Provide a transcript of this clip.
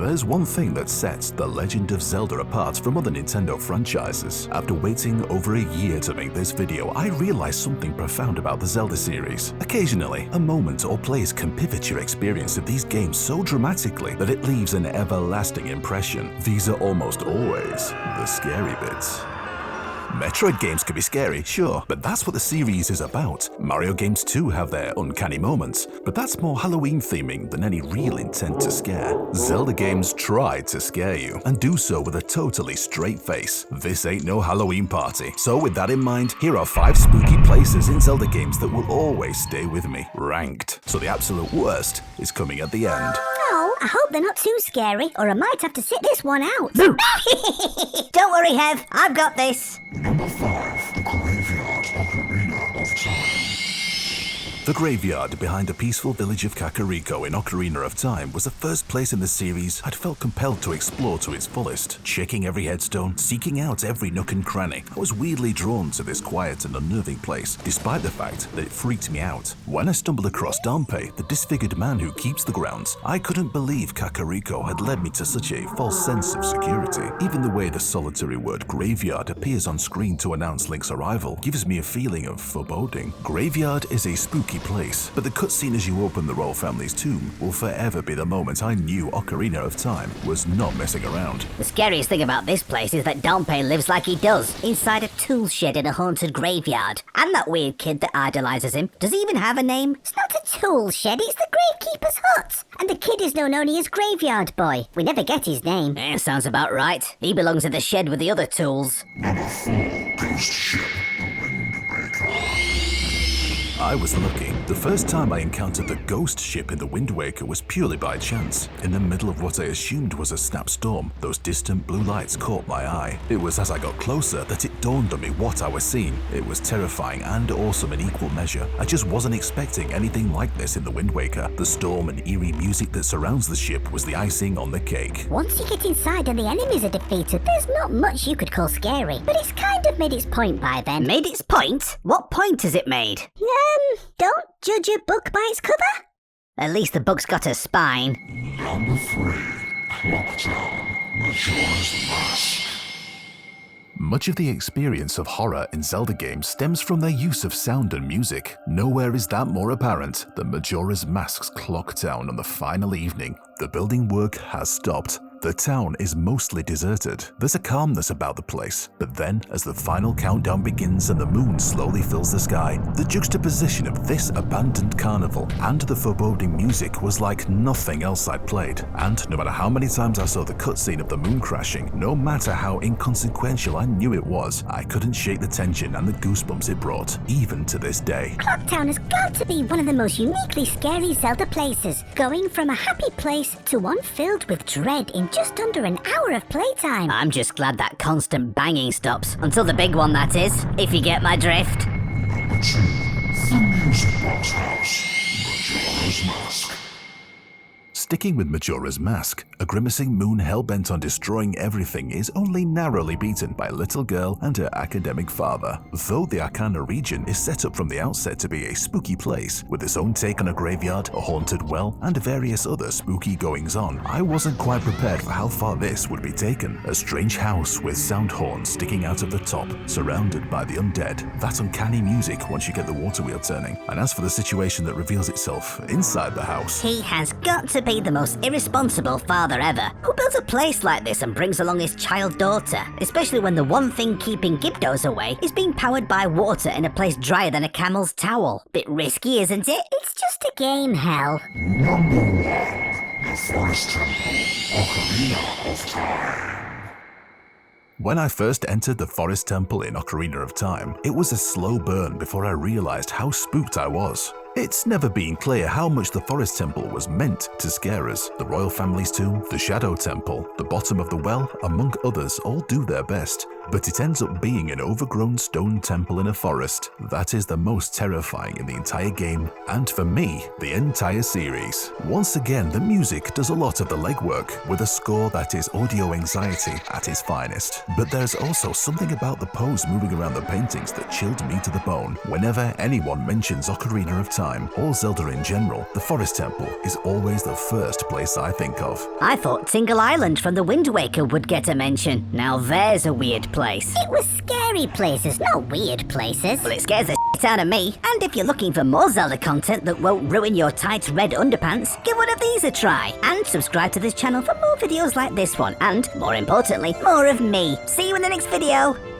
There's one thing that sets The Legend of Zelda apart from other Nintendo franchises. After waiting over a year to make this video, I realized something profound about the Zelda series. Occasionally, a moment or place can pivot your experience of these games so dramatically that it leaves an everlasting impression. These are almost always the scary bits. Metroid games can be scary, sure, but that's what the series is about. Mario games too have their uncanny moments, but that's more Halloween theming than any real intent to scare. Zelda games try to scare you, and do so with a totally straight face. This ain't no Halloween party. So with that in mind, here are 5 spooky places in Zelda games that will always stay with me, ranked. So the absolute worst is coming at the end. Oh, I hope they're not too scary, or I might have to sit this one out. Don't worry, Hev, I've got this. Number 5, the Graveyard Ocarina of Time. The graveyard behind the peaceful village of Kakariko in Ocarina of Time was the first place in the series I'd felt compelled to explore to its fullest. Checking every headstone, seeking out every nook and cranny, I was weirdly drawn to this quiet and unnerving place, despite the fact that it freaked me out. When I stumbled across Dampé, the disfigured man who keeps the grounds, I couldn't believe Kakariko had led me to such a false sense of security. Even the way the solitary word graveyard appears on screen to announce Link's arrival gives me a feeling of foreboding. Graveyard is a spooky place, but the cutscene as you open the royal family's tomb will forever be the moment I knew Ocarina of Time was not messing around. The scariest thing about this place is that Dampé lives like he does, inside a tool shed in a haunted graveyard. And that weird kid that idolizes him, does he even have a name? It's not a tool shed, it's the gravekeeper's hut. And the kid is known only as Graveyard Boy. We never get his name. Sounds about right. He belongs in the shed with the other tools. Number 4, Ghost Ship, the Wind Waker. I was lucky. The first time I encountered the ghost ship in the Wind Waker was purely by chance. In the middle of what I assumed was a snapstorm, those distant blue lights caught my eye. It was as I got closer that it dawned on me what I was seeing. It was terrifying and awesome in equal measure. I just wasn't expecting anything like this in the Wind Waker. The storm and eerie music that surrounds the ship was the icing on the cake. Once you get inside and the enemies are defeated, there's not much you could call scary. But it's kind of made its point by then. Made its point? What point has it made? Don't judge a book by its cover. At least the book's got a spine. Number 3, Clock Town, Majora's Mask. Much of the experience of horror in Zelda games stems from their use of sound and music. Nowhere is that more apparent than Majora's Mask's Clock Town on the final evening. The building work has stopped. The town is mostly deserted. There's a calmness about the place, but then as the final countdown begins and the moon slowly fills the sky, the juxtaposition of this abandoned carnival and the foreboding music was like nothing else I'd played. And no matter how many times I saw the cutscene of the moon crashing, no matter how inconsequential I knew it was, I couldn't shake the tension and the goosebumps it brought, even to this day. Clocktown has got to be one of the most uniquely scary Zelda places, going from a happy place to one filled with dread in just under an hour of playtime. I'm just glad that constant banging stops. Until the big one, that is, if you get my drift. Number 2, the Music Box House, Majora's Mask. Sticking with Majora's Mask, a grimacing moon hell-bent on destroying everything is only narrowly beaten by a little girl and her academic father. Though the Arcana region is set up from the outset to be a spooky place, with its own take on a graveyard, a haunted well, and various other spooky goings-on, I wasn't quite prepared for how far this would be taken. A strange house with sound horns sticking out of the top, surrounded by the undead. That uncanny music once you get the water wheel turning. And as for the situation that reveals itself inside the house, he has got to be the most irresponsible father ever. Who builds a place like this and brings along his child daughter? Especially when the one thing keeping Gyptos away is being powered by water in a place drier than a camel's towel. Bit risky, isn't it? It's just a game, hell. Number 1, the Forest Temple, Ocarina of Time. when I first entered the Forest Temple in Ocarina of Time, it was a slow burn before I realized how spooked I was. It's never been clear how much the Forest Temple was meant to scare us. The royal family's tomb, the Shadow Temple, the bottom of the well, among others, all do their best. but it ends up being an overgrown stone temple in a forest that is the most terrifying in the entire game, and for me, the entire series. Once again, the music does a lot of the legwork, with a score that is audio anxiety at its finest. But there's also something about the pose moving around the paintings that chilled me to the bone. Whenever anyone mentions Ocarina of Time, or Zelda in general, the Forest Temple is always the first place I think of. I thought Tingle Island from the Wind Waker would get a mention. Now there's a weird place. It was scary places, not weird places. Well, it scares the shit out of me. And if you're looking for more Zelda content that won't ruin your tight red underpants, give one of these a try. And subscribe to this channel for more videos like this one. And, more importantly, more of me. See you in the next video.